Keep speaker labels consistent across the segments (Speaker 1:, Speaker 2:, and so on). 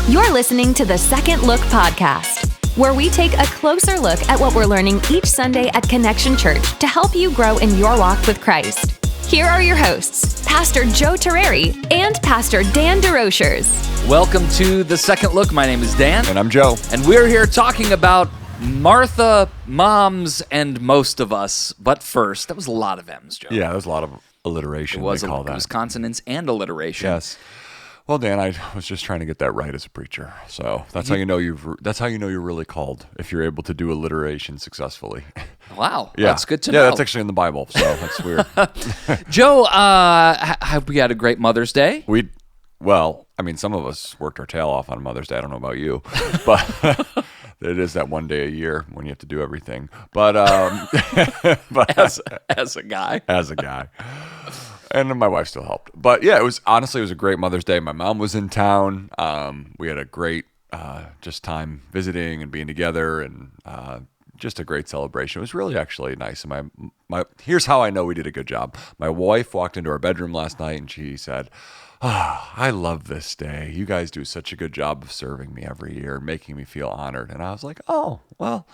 Speaker 1: You're listening to the Second Look Podcast, where we take a closer look at what we're learning each Sunday at Connection Church to help you grow in your walk with Christ. Here are your hosts, Pastor Joe Terreri and Pastor Dan DeRochers.
Speaker 2: Welcome to The Second Look. My name is Dan.
Speaker 3: And I'm Joe.
Speaker 2: And we're here talking about Martha, moms, and most of us. But first, that was a lot of M's, Joe.
Speaker 3: Yeah, there's a lot of alliteration.
Speaker 2: It was consonants and alliteration.
Speaker 3: Yes. Well, Dan, I was just trying to get that right as a preacher. So that's how you know you're really called, if you're able to do alliteration successfully.
Speaker 2: Wow,
Speaker 3: Yeah.
Speaker 2: That's good to know.
Speaker 3: Yeah, that's actually in the Bible, so that's weird.
Speaker 2: Joe, have we had a great Mother's Day?
Speaker 3: Well, I mean, some of us worked our tail off on Mother's Day. I don't know about you, but it is that one day a year when you have to do everything. But but
Speaker 2: As a guy.
Speaker 3: And my wife still helped. But yeah, it was a great Mother's Day. My mom was in town. We had a great just time visiting and being together, and just a great celebration. It was really actually nice. And here's how I know we did a good job. My wife walked into our bedroom last night and she said, I love this day. You guys do such a good job of serving me every year, making me feel honored. And I was like, oh, well,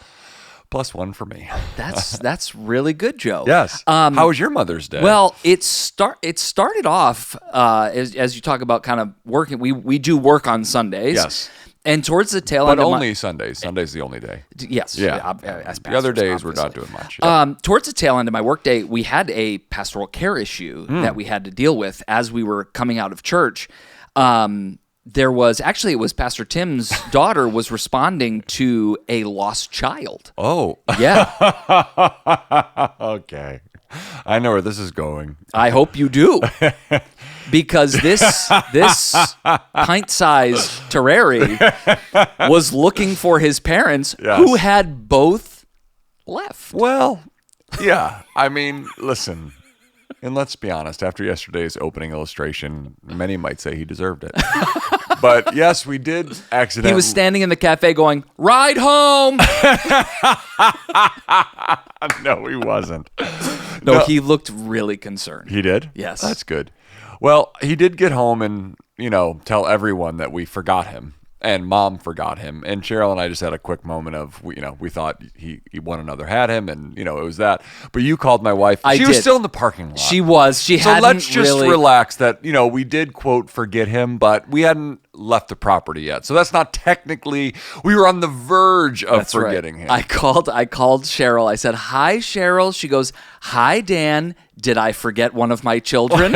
Speaker 3: +1 for me.
Speaker 2: That's really good, Joe.
Speaker 3: Yes. How was your Mother's Day?
Speaker 2: Well, it started off as you talk about kind of working. We do work on Sundays.
Speaker 3: Yes.
Speaker 2: And towards the tail
Speaker 3: but
Speaker 2: end of
Speaker 3: only Sundays. Sunday's the only day.
Speaker 2: Yes.
Speaker 3: Yeah.
Speaker 2: As
Speaker 3: The other
Speaker 2: pastors,
Speaker 3: days we're not
Speaker 2: obviously.
Speaker 3: doing much. Yeah.
Speaker 2: Towards the tail end of my workday, we had a pastoral care issue that we had to deal with as we were coming out of church. It was Pastor Tim's daughter was responding to a lost child.
Speaker 3: Oh.
Speaker 2: Yeah.
Speaker 3: Okay. I know where this is going.
Speaker 2: I hope you do. Because this pint-sized Terreri was looking for his parents,
Speaker 3: Yes.
Speaker 2: who had both left.
Speaker 3: Well, yeah. I mean, listen, and let's be honest, after yesterday's opening illustration, many might say he deserved it. But yes, we did accidentally.
Speaker 2: He was standing in the cafe going, "Ride home."
Speaker 3: No, he wasn't.
Speaker 2: No, he looked really concerned.
Speaker 3: He did?
Speaker 2: Yes.
Speaker 3: That's good. Well, he did get home and, tell everyone that we forgot him. And Mom forgot him. And Cheryl and I just had a quick moment of, we thought one another had him, and, it was that. But you called my wife. She was still in the parking lot.
Speaker 2: She was. So
Speaker 3: let's just relax that, we did, quote, forget him, but we hadn't left the property yet. So that's not technically, we were on the verge of forgetting him.
Speaker 2: I called Cheryl. I said, "Hi, Cheryl." She goes, "Hi, Dan. Did I forget one of my children?"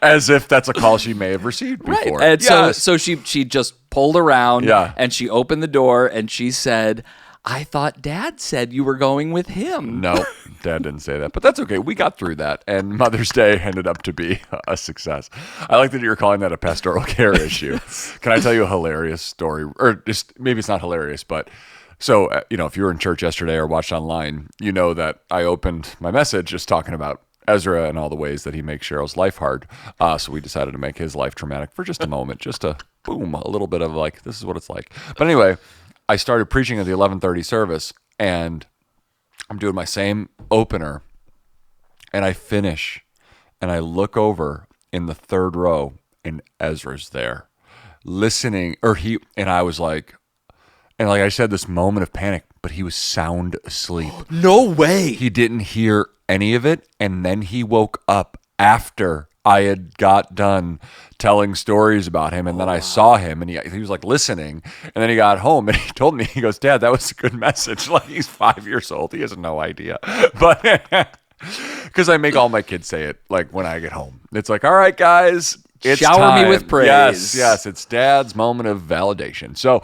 Speaker 3: As if that's a call she may have received before.
Speaker 2: Right. And
Speaker 3: Yes.
Speaker 2: so she just pulled around,
Speaker 3: Yeah.
Speaker 2: and she opened the door and she said, "I thought Dad said you were going with him."
Speaker 3: No, Dad didn't say that, but that's okay. We got through that, and Mother's Day ended up to be a success. I like that you're calling that a pastoral care issue. Can I tell you a hilarious story? Or just maybe it's not hilarious, but so, if you were in church yesterday or watched online, you know that I opened my message just talking about Ezra and all the ways that he makes Cheryl's life hard. So we decided to make his life traumatic for just a moment, just to boom, a little bit of like, this is what it's like. But anyway, I started preaching at the 11:30 service, and I'm doing my same opener, and I finish, and I look over in the third row, and Ezra's there, listening, and I was like, and like I said, this moment of panic, but he was sound asleep.
Speaker 2: No way.
Speaker 3: He didn't hear any of it, and then he woke up after I had got done telling stories about him, and then I saw him, and he was like listening, and then he got home, and he told me, he goes, "Dad, that was a good message." Like, he's 5 years old. He has no idea. But because I make all my kids say it, like, when I get home. It's like, "All right, guys, it's
Speaker 2: Shower
Speaker 3: time."
Speaker 2: me with praise.
Speaker 3: Yes, it's Dad's moment of validation. So,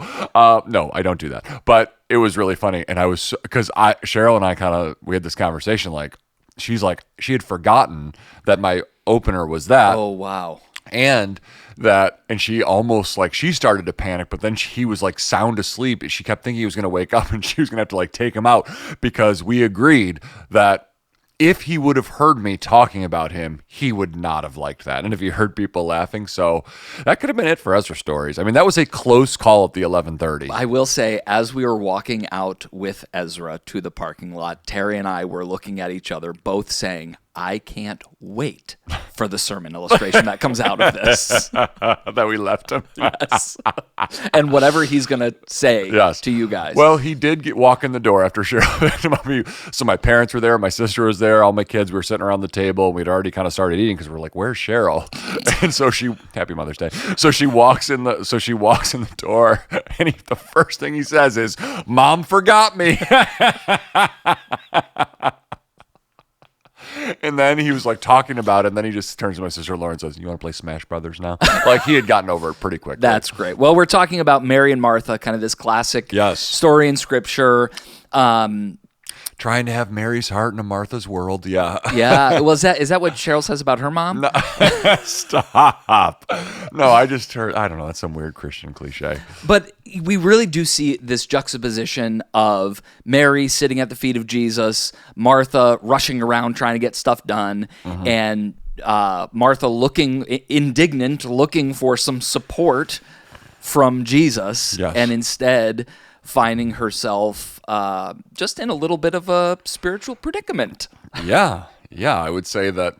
Speaker 3: no, I don't do that. But it was really funny, and because Cheryl and I we had this conversation, like, she's like, she had forgotten that my opener was that.
Speaker 2: Oh, wow.
Speaker 3: And she almost like, she started to panic, but then he was like sound asleep. She kept thinking he was going to wake up and she was going to have to like take him out, because we agreed that if he would have heard me talking about him, he would not have liked that. And if he heard people laughing, so that could have been it for Ezra Stories. I mean, that was a close call at the 11:30.
Speaker 2: I will say, as we were walking out with Ezra to the parking lot, Terry and I were looking at each other, both saying, I can't wait for the sermon illustration that comes out of this.
Speaker 3: That we left him.
Speaker 2: Yes. And whatever he's going to say
Speaker 3: Yes.
Speaker 2: to you guys.
Speaker 3: Well, he did walk in the door after Cheryl. So my parents were there, my sister was there, all my kids were sitting around the table, and we'd already kind of started eating because we're like, "Where's Cheryl?" And so Happy Mother's Day. So she walks in the door, and the first thing he says is, "Mom forgot me." And then he was like talking about it, and then he just turns to my sister Lauren and says, "You want to play Smash Brothers now?" Like he had gotten over it pretty quickly.
Speaker 2: That's great. Well, we're talking about Mary and Martha, kind of this classic story in Scripture.
Speaker 3: Trying to have Mary's heart in a Martha's world. Yeah.
Speaker 2: Yeah. Well, is that what Cheryl says about her mom?
Speaker 3: No. Stop. No, I just heard, I don't know, that's some weird Christian cliche.
Speaker 2: But we really do see this juxtaposition of Mary sitting at the feet of Jesus, Martha rushing around trying to get stuff done, and Martha looking indignant, looking for some support from Jesus, and instead finding herself just in a little bit of a spiritual predicament.
Speaker 3: Yeah, I would say that,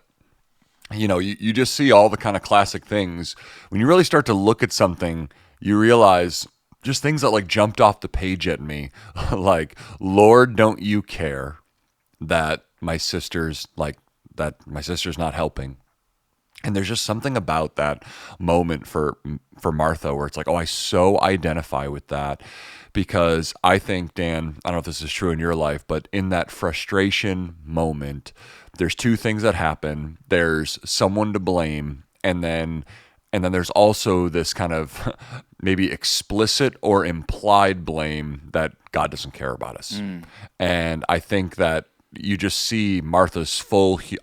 Speaker 3: you just see all the kind of classic things. When you really start to look at something, you realize just things that like jumped off the page at me, like, "Lord, don't you care that my sister's not helping?" And there's just something about that moment for Martha where it's like, oh, I so identify with that, because I think, Dan, I don't know if this is true in your life, but in that frustration moment, there's two things that happen. There's someone to blame, and then there's also this kind of maybe explicit or implied blame that God doesn't care about us. And I think that you just see Martha's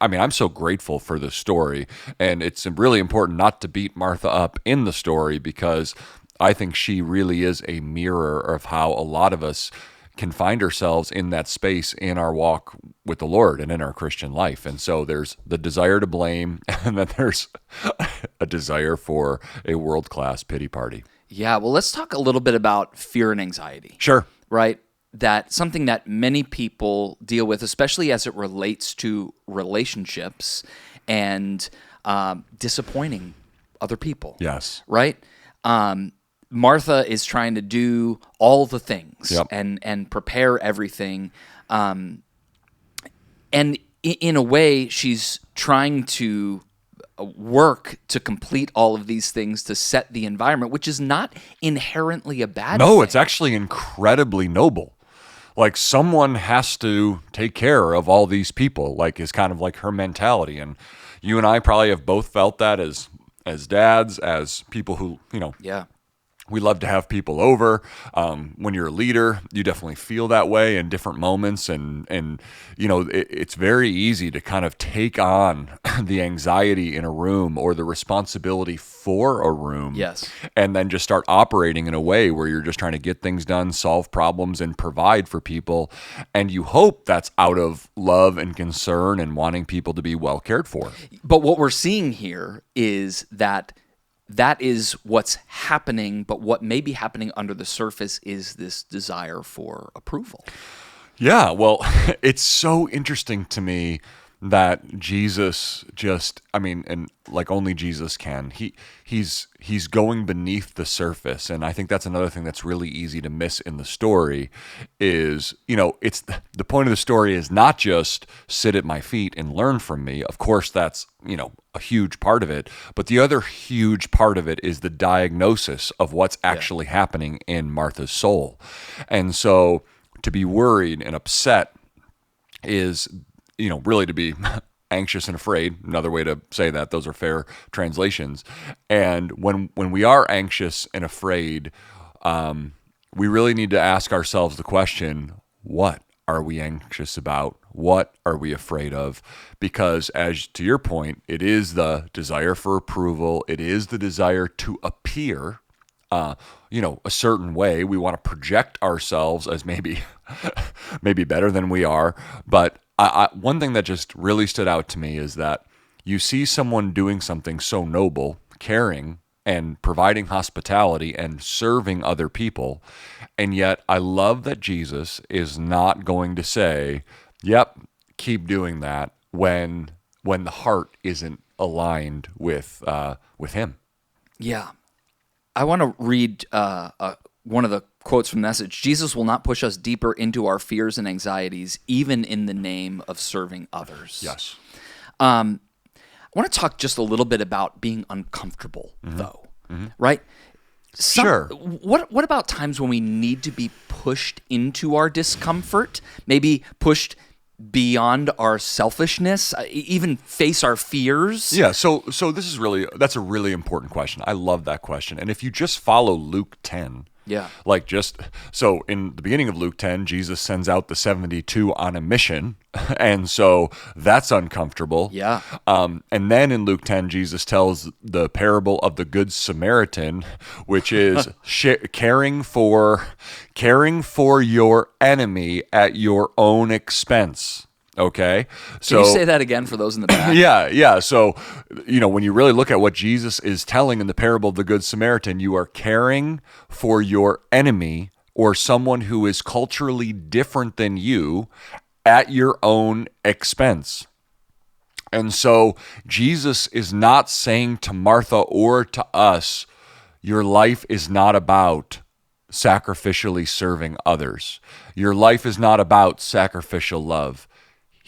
Speaker 3: I'm so grateful for this story, and it's really important not to beat Martha up in the story, because I think she really is a mirror of how a lot of us can find ourselves in that space in our walk with the Lord and in our Christian life. And so there's the desire to blame, and then there's a desire for a world-class pity party.
Speaker 2: Yeah, well, let's talk a little bit about fear and anxiety.
Speaker 3: Sure.
Speaker 2: Right? That's something that many people deal with, especially as it relates to relationships and disappointing other people.
Speaker 3: Yes.
Speaker 2: Right? Martha is trying to do all the things and prepare everything. And in a way, she's trying to work to complete all of these things to set the environment, which is not inherently a bad thing.
Speaker 3: No, it's actually incredibly noble. Like, someone has to take care of all these people, like, is kind of like her mentality. And you and I probably have both felt that as dads, as people who, we love to have people over. When you're a leader, you definitely feel that way in different moments. And it's very easy to kind of take on the anxiety in a room or the responsibility for a room.
Speaker 2: Yes.
Speaker 3: And then just start operating in a way where you're just trying to get things done, solve problems, and provide for people. And you hope that's out of love and concern and wanting people to be well cared for.
Speaker 2: But what we're seeing here is that is what's happening, but what may be happening under the surface is this desire for approval.
Speaker 3: Yeah, well, it's so interesting to me that Jesus and like only Jesus can. He's going beneath the surface, and I think that's another thing that's really easy to miss in the story is, it's the point of the story is not just sit at my feet and learn from me. Of course, that's, a huge part of it, but the other huge part of it is the diagnosis of what's actually happening in Martha's soul. And so to be worried and upset is, really to be anxious and afraid. Another way to say that, those are fair translations. And when we are anxious and afraid, we really need to ask ourselves the question, what are we anxious about? What are we afraid of? Because, as to your point, it is the desire for approval. It is the desire to appear, a certain way. We want to project ourselves as maybe better than we are. But one thing that just really stood out to me is that you see someone doing something so noble, caring and providing hospitality and serving other people. And yet I love that Jesus is not going to say, yep, keep doing that, when when the heart isn't aligned with Him.
Speaker 2: Yeah. I want to read one of the quotes from the message. Jesus will not push us deeper into our fears and anxieties, even in the name of serving others.
Speaker 3: Yes.
Speaker 2: I want to talk just a little bit about being uncomfortable, though, right?
Speaker 3: Sure.
Speaker 2: What about times when we need to be pushed into our discomfort, maybe pushed beyond our selfishness, even face our fears?
Speaker 3: Yeah, so that's a really important question. I love that question. And if you just follow Luke 10, so in the beginning of Luke 10, Jesus sends out the 72 on a mission, and so that's uncomfortable.
Speaker 2: Yeah.
Speaker 3: And then in Luke 10, Jesus tells the parable of the Good Samaritan, which is caring for your enemy at your own expense. Okay, so
Speaker 2: can you say that again for those in the back?
Speaker 3: Yeah. So, when you really look at what Jesus is telling in the parable of the Good Samaritan, you are caring for your enemy or someone who is culturally different than you at your own expense. And so Jesus is not saying to Martha or to us, your life is not about sacrificially serving others. Your life is not about sacrificial love.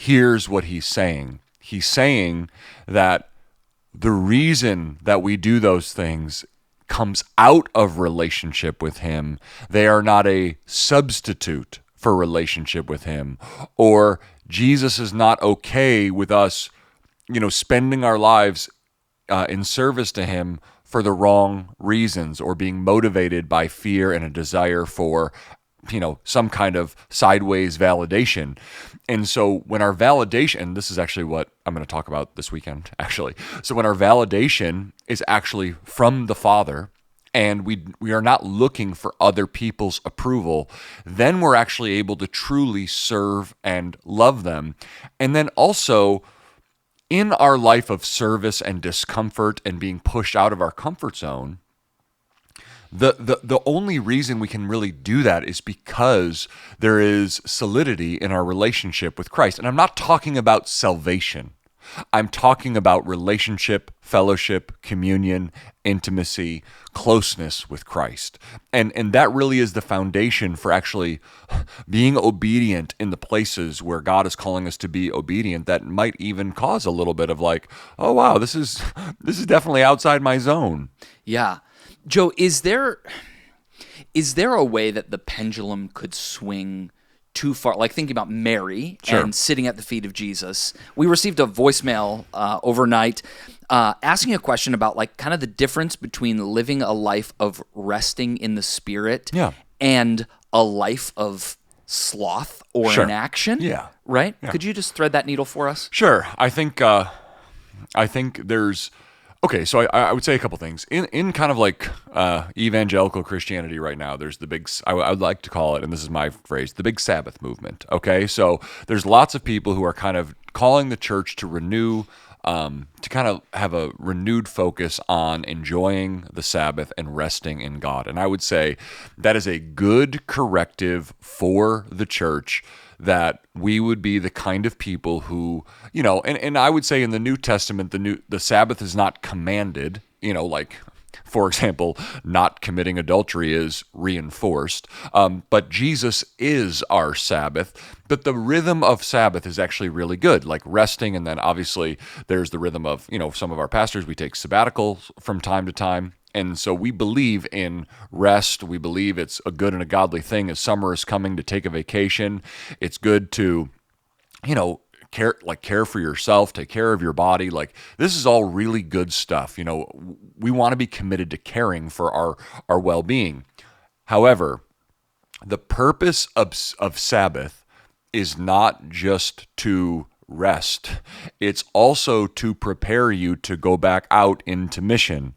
Speaker 3: Here's what he's saying. He's saying that the reason that we do those things comes out of relationship with him. They are not a substitute for relationship with him. Or Jesus is not okay with us, spending our lives in service to him for the wrong reasons or being motivated by fear and a desire for some kind of sideways validation. And so when our validation, and this is actually what I'm going to talk about this weekend, actually. So when our validation is actually from the Father, and we are not looking for other people's approval, then we're actually able to truly serve and love them. And then also, in our life of service and discomfort and being pushed out of our comfort zone, the only reason we can really do that is because there is solidity in our relationship with Christ. And I'm not talking about salvation. I'm talking about relationship, fellowship, communion, intimacy, closeness with Christ. And that really is the foundation for actually being obedient in the places where God is calling us to be obedient. That might even cause a little bit of like, oh wow, this is definitely outside my zone.
Speaker 2: Yeah. Joe, is there a way that the pendulum could swing too far? Like thinking about Mary and sitting at the feet of Jesus. We received a voicemail overnight asking a question about like kind of the difference between living a life of resting in the Spirit and a life of sloth or inaction. Yeah. Right? Yeah. Could you just thread that needle for us?
Speaker 3: Sure. I think there's... Okay, so I would say a couple things. In kind of like evangelical Christianity right now, there's the big, I would like to call it, and this is my phrase, the big Sabbath movement, okay? So there's lots of people who are kind of calling the church to renew, to kind of have a renewed focus on enjoying the Sabbath and resting in God. And I would say that is a good corrective for the church, that we would be the kind of people who, and I would say in the New Testament, the Sabbath is not commanded, like, for example, not committing adultery is reinforced, but Jesus is our Sabbath. But the rhythm of Sabbath is actually really good, like resting, and then obviously there's the rhythm of, some of our pastors, we take sabbaticals from time to time. And so we believe in rest. We believe it's a good and a godly thing. As summer is coming, to take a vacation. It's good to, care for yourself, take care of your body. Like, this is all really good stuff. We want to be committed to caring for our well-being. However, the purpose of Sabbath is not just to rest. It's also to prepare you to go back out into mission.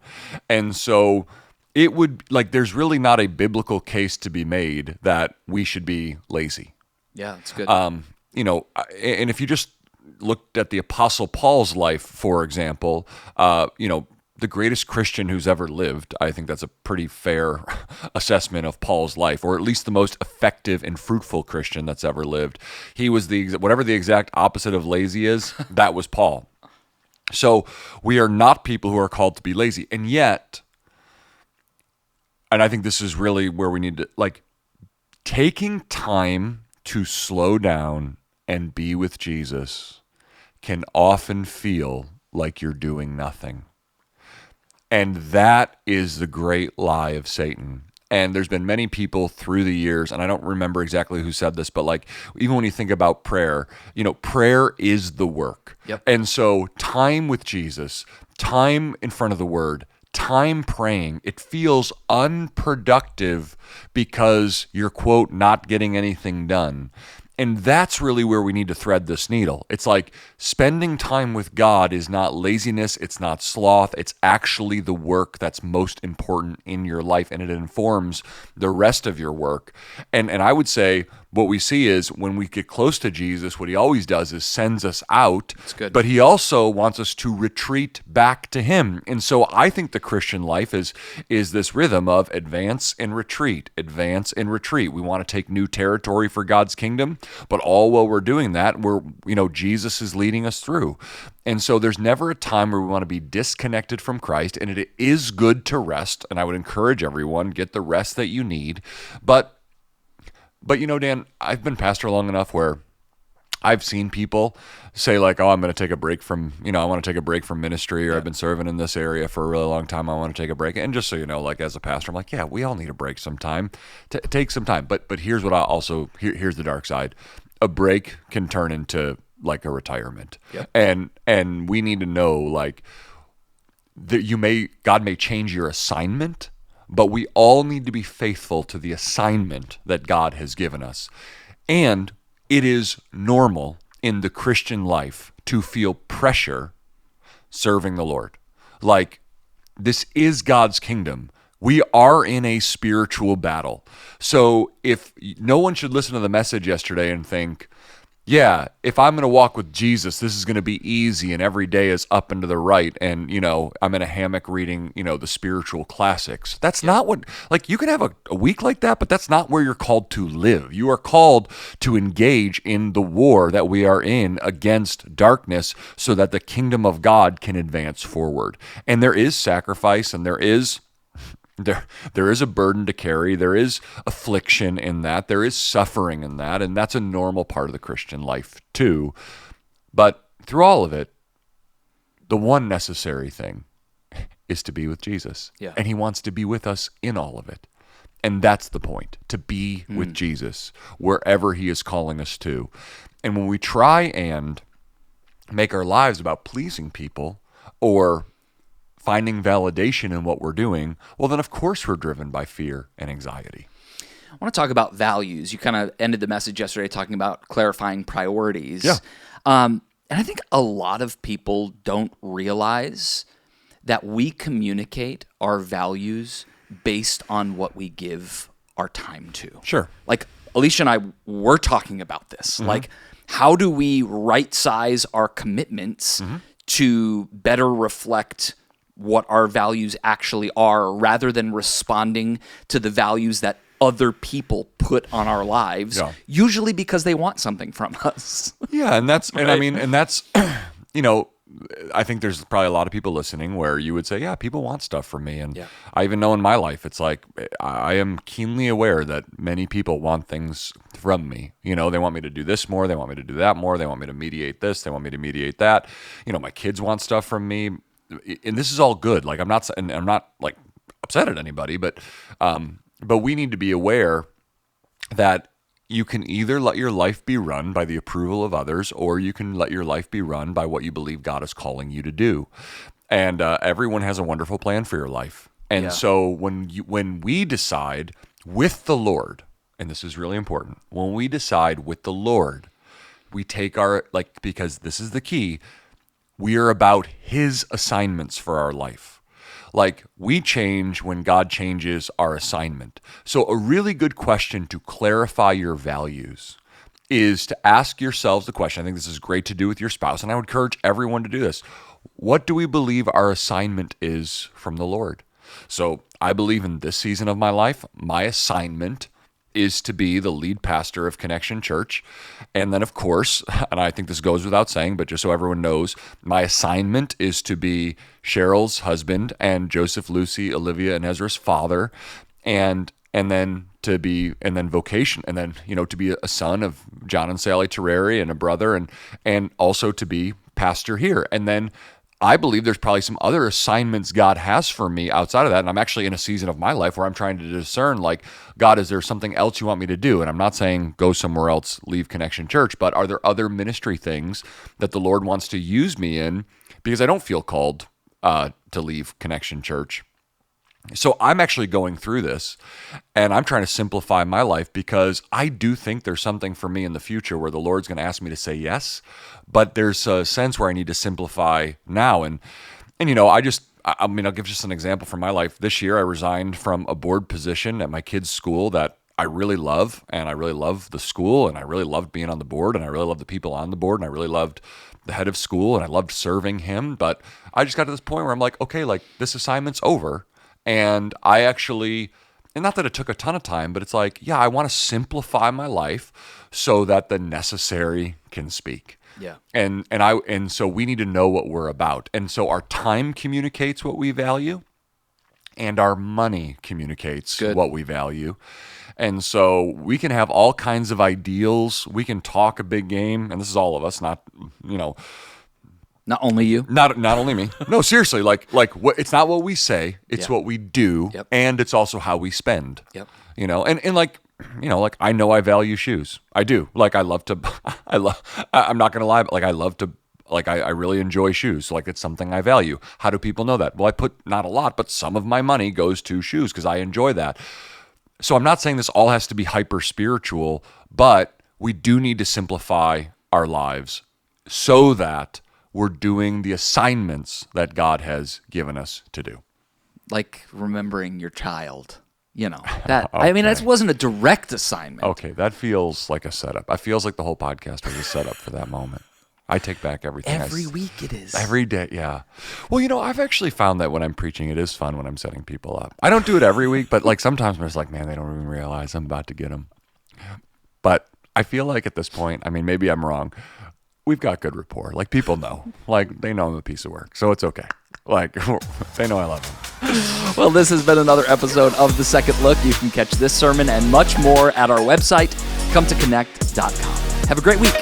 Speaker 3: And so it would, there's really not a biblical case to be made that we should be lazy.
Speaker 2: Yeah, that's good.
Speaker 3: And if you just looked at the Apostle Paul's life, for example, the greatest Christian who's ever lived, I think that's a pretty fair assessment of Paul's life, or at least the most effective and fruitful Christian that's ever lived. He was whatever the exact opposite of lazy is, that was Paul. So we are not people who are called to be lazy. And yet, and I think this is really where we need to, like, taking time to slow down and be with Jesus can often feel like you're doing nothing. And that is the great lie of Satan. And there's been many people through the years, and I don't remember exactly who said this, but like, even when you think about prayer, prayer is the work.
Speaker 2: Yep.
Speaker 3: And so time with Jesus, time in front of the Word, time praying, it feels unproductive because you're, quote, not getting anything done. And that's really where we need to thread this needle. It's like spending time with God is not laziness, it's not sloth, it's actually the work that's most important in your life, and it informs the rest of your work. And I would say what we see is when we get close to Jesus, what he always does is sends us out.
Speaker 2: That's good.
Speaker 3: But he also wants us to retreat back to him. And so I think the Christian life is this rhythm of advance and retreat, advance and retreat. We want to take new territory for God's kingdom, but all while we're doing that, Jesus is leading us through. And so there's never a time where we want to be disconnected from Christ, and it is good to rest, and I would encourage everyone, get the rest that you need. But Dan, I've been pastor long enough where I've seen people say like, oh, I'm going to take a break from, I want to take a break from ministry, or I've been serving in this area for a really long time. I want to take a break. And just so you know, like as a pastor, I'm like, yeah, we all need a break sometime. Take some time. But here's what here's the dark side. A break can turn into like a retirement.
Speaker 2: Yep.
Speaker 3: And we need to know like that God may change your assignment, but we all need to be faithful to the assignment that God has given us. And it is normal in the Christian life to feel pressure serving the Lord. Like, this is God's kingdom. We are in a spiritual battle. So if no one should listen to the message yesterday and think, yeah, if I'm going to walk with Jesus, this is going to be easy and every day is up and to the right. And, I'm in a hammock reading, the spiritual classics. That's not what, like, you can have a week like that, but that's not where you're called to live. You are called to engage in the war that we are in against darkness so that the kingdom of God can advance forward. And there is sacrifice, and there is a burden to carry. There is affliction in that. There is suffering in that. And that's a normal part of the Christian life too. But through all of it, the one necessary thing is to be with Jesus.
Speaker 2: Yeah.
Speaker 3: And he wants to be with us in all of it. And that's the point, to be with Jesus wherever he is calling us to. And when we try and make our lives about pleasing people or finding validation in what we're doing, well, then of course we're driven by fear and anxiety.
Speaker 2: I want to talk about values. You kind of ended the message yesterday talking about clarifying priorities.
Speaker 3: Yeah.
Speaker 2: And I think a lot of people don't realize that we communicate our values based on what we give our time to.
Speaker 3: Sure.
Speaker 2: Like Alicia and I were talking about this. Like, how do we right size our commitments to better reflect what our values actually are, rather than responding to the values that other people put on our lives, usually because they want something from us.
Speaker 3: Yeah, and that's, right? and that's, I think there's probably a lot of people listening where you would say, yeah, people want stuff from me. And I even know in my life, it's like, I am keenly aware that many people want things from me. They want me to do this more. They want me to do that more. They want me to mediate this. They want me to mediate that. My kids want stuff from me. And this is all good. Like, I'm not like upset at anybody, but we need to be aware that you can either let your life be run by the approval of others, or you can let your life be run by what you believe God is calling you to do. And everyone has a wonderful plan for your life. And so when we decide with the Lord, and this is really important, when we decide with the Lord, we take because this is the key, we are about his assignments for our life. Like, we change when God changes our assignment. So a really good question to clarify your values is to ask yourselves the question. I think this is great to do with your spouse, and I would encourage everyone to do this. What do we believe our assignment is from the Lord? So I believe in this season of my life, my assignment is to be the lead pastor of Connection Church. And then, of course, and I think this goes without saying, but just so everyone knows, my assignment is to be Cheryl's husband and Joseph, Lucy, Olivia, and Ezra's father, and then vocation, and then, to be a son of John and Sally Terreri and a brother, and also to be pastor here. And then I believe there's probably some other assignments God has for me outside of that. And I'm actually in a season of my life where I'm trying to discern, like, God, is there something else you want me to do? And I'm not saying go somewhere else, leave Connection Church, but are there other ministry things that the Lord wants to use me in? Because I don't feel called to leave Connection Church. So I'm actually going through this, and I'm trying to simplify my life, because I do think there's something for me in the future where the Lord's going to ask me to say yes, but there's a sense where I need to simplify now. And I'll give just an example from my life. This year, I resigned from a board position at my kid's school that I really love, and I really love the school, and I really loved being on the board, and I really loved the people on the board, and I really loved the head of school, and I loved serving him. But I just got to this point where I'm like, okay, like, this assignment's over. And I actually, and not that it took a ton of time, but it's like, yeah, I want to simplify my life so that the necessary can speak.
Speaker 2: Yeah.
Speaker 3: And so we need to know what we're about. And so our time communicates what we value, and our money communicates what we value. And so we can have all kinds of ideals. We can talk a big game, and this is all of us, not
Speaker 2: Not only you.
Speaker 3: Not only me. No, seriously. Like what? It's not what we say. It's what we do, and it's also how we spend.
Speaker 2: Yep.
Speaker 3: Like I know I value shoes. I do. Like I'm not gonna lie, but like I love to. Like I really enjoy shoes. Like it's something I value. How do people know that? Well, I put not a lot, but some of my money goes to shoes because I enjoy that. So I'm not saying this all has to be hyper spiritual, but we do need to simplify our lives so that we're doing the assignments that God has given us to do.
Speaker 2: Like remembering your child, that. Okay. I mean, that wasn't a direct assignment.
Speaker 3: Okay, that feels like a setup. It feels like the whole podcast was a setup for that moment. I take back everything.
Speaker 2: Every week it is.
Speaker 3: Every day, yeah. Well, I've actually found that when I'm preaching, it is fun when I'm setting people up. I don't do it every week, but like sometimes I'm just like, man, they don't even realize I'm about to get them. But I feel like at this point, I mean, maybe I'm wrong, we've got good rapport. Like people know. Like they know I'm a piece of work. So it's okay. Like they know I love them.
Speaker 2: Well, this has been another episode of The Second Look. You can catch this sermon and much more at our website, cometoconnect.com. Have a great week.